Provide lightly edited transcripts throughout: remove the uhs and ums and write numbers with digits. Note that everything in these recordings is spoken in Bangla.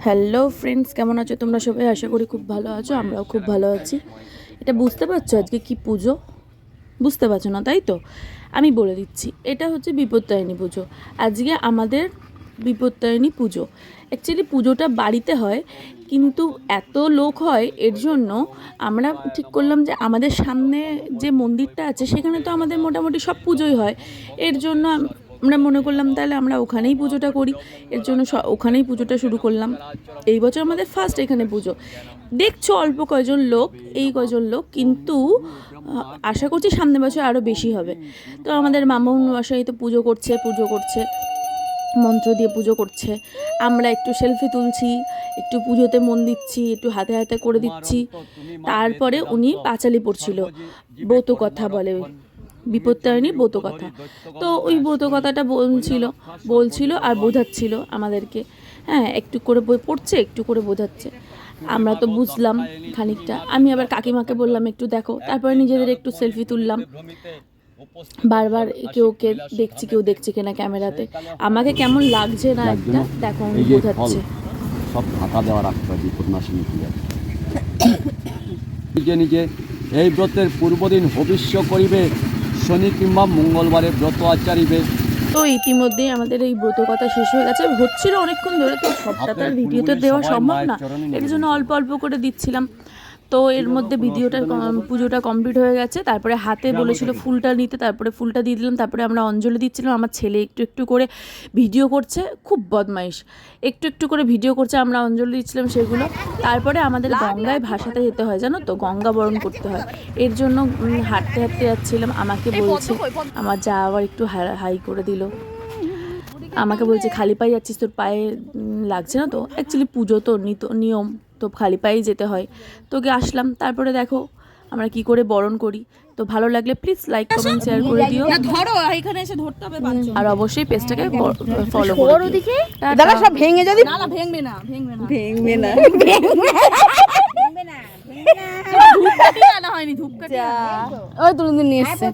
হ্যালো ফ্রেন্ডস, কেমন আছো তোমরা সবাই? আশা করি খুব ভালো আছো, আমরাও খুব ভালো আছি। এটা বুঝতে পারছো আজকে কি পুজো? বুঝতে পারছো না তাই তো? আমি বলে দিচ্ছি, এটা হচ্ছে বিপত্তারিণী পুজো। আজকে আমাদের বিপত্তারিণী পুজো। অ্যাকচুয়ালি পুজোটা বাড়িতে হয়, কিন্তু এত লোক হয় এর জন্য আমরা ঠিক করলাম যে আমাদের সামনে যে মন্দিরটা আছে সেখানে তো আমাদের মোটামুটি সব পুজোই হয়। এর জন্য আমরা মনে করলাম তাহলে আমরা ওখানেই পুজোটা করি। এর জন্য ওখানেই পুজোটা শুরু করলাম। এই বছর আমাদের ফার্স্ট এখানে পুজো। দেখছো অল্প কয়জন লোক, এই কয়জন লোক, কিন্তু আশা করছি সামনের বছর আরও বেশি হবে। তো আমাদের মামুন মশাই তো পুজো করছে, মন্ত্র দিয়ে পুজো করছে। আমরা একটু সেলফি তুলছি, একটু পুজোতে মন দিচ্ছি, একটু হাতে হাতে করে দিচ্ছি। তারপরে উনি পাঁচালি পড়ছিল, ব্রত কথা বলে, বিপত্তারিণী ব্রত কথা। তো ওই ব্রত কথাটা বলছিল আর বোঝাচ্ছিল আমাদেরকে। হ্যাঁ, একটু করে বই পড়ছে, একটু করে বোঝাচ্ছে। আমরা তো বুঝলাম খানিকটা। আমি আবার কাকিমাকে বললাম একটু দেখো, তারপরে নিজেদের একটু সেলফি তুললাম। বারবার কেউ দেখছে কিনা ক্যামেরাতে, আমাকে কেমন লাগছে না একটা দেখো বোঝাচ্ছে। সব ঢাকা দেওয়া রাখতে হবে পূর্ণাসিনী পূজা। নিজে নিজে এই ব্রতের পূর্বদিন হবিষ্য করিবে, শনি কিংবা মঙ্গলবারে ব্রত আচারিবে। তো ইতিমধ্যেই আমাদের এই ব্রত কথা শেষ হয়ে গেছে, হচ্ছিল অনেকক্ষণ ধরে, তো সবটা তো আর ভিডিওতে দেওয়া সম্ভব না, এর জন্য অল্প অল্প করে দিচ্ছিলাম। তো এর মধ্যে পুজোটা কমপ্লিট হয়ে গেছে। তারপরে হাতে বলেছিল ফুলটা নিতে, তারপরে ফুলটা দিয়ে দিলাম। তারপরে আমরা অঞ্জলি দিচ্ছিলাম। আমার ছেলে একটু একটু করে ভিডিও করছে, খুব বদমাইশ, একটু একটু করে ভিডিও করছে, আমরা অঞ্জলি দিচ্ছিলাম সেগুলো। তারপরে আমাদের গঙ্গায় ভাসাতে যেতে হয়, জানো তো, গঙ্গা বরণ করতে হয়। এর জন্য হাঁটতে হাঁটতে যাচ্ছিলাম। আমাকে বলছে, আমার যা আবার একটু হাই করে দিল, আমাকে বলছে খালি পায়ে যাচ্ছিস, তোর পায়ে লাগছে না তো? অ্যাকচুয়ালি পুজো তো নিয়ম, তো খালি পায়েই যেতে হয়। তোকে আসলাম। তারপরে দেখো আমরা কি করে বরণ করি। তো ভালো লাগলে প্লিজ লাইক কমেন্ট শেয়ার করে দিও, আর অবশ্যই পেজটাকে ফলো করো। দাদা সব ভেঙে যদি ভেঙবে না ধূপকাঠি আনা হয়নি, ধূপকাঠি ওই তুলুন নিয়ে এসছে।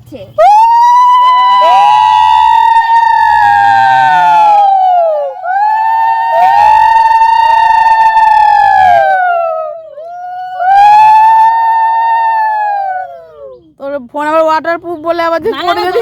তোর ফোন আবার ওয়াটার প্রুফ বলে আবার যে পড়ে যদি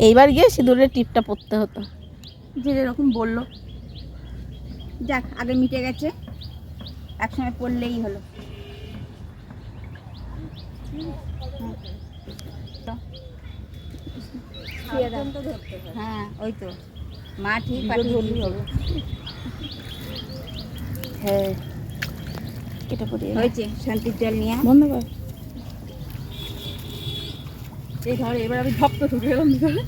এইবার গিয়ে সিঁদুরের টিপটা পড়তে হতো, যে যেরকম বললো। যাক, আগে মিটে গেছে, একসঙ্গে পড়লেই হলো। হ্যাঁ, ওই তো মা ঠিক পাঠিয়ে দিয়েছে। হ্যাঁ, এটা পড়ে হয়েছে, শান্তির জল নিয়ে বন্ধ কর। এই ধর, এবার আমি ভক্ত ঢুকে গেলাম ভিতরে।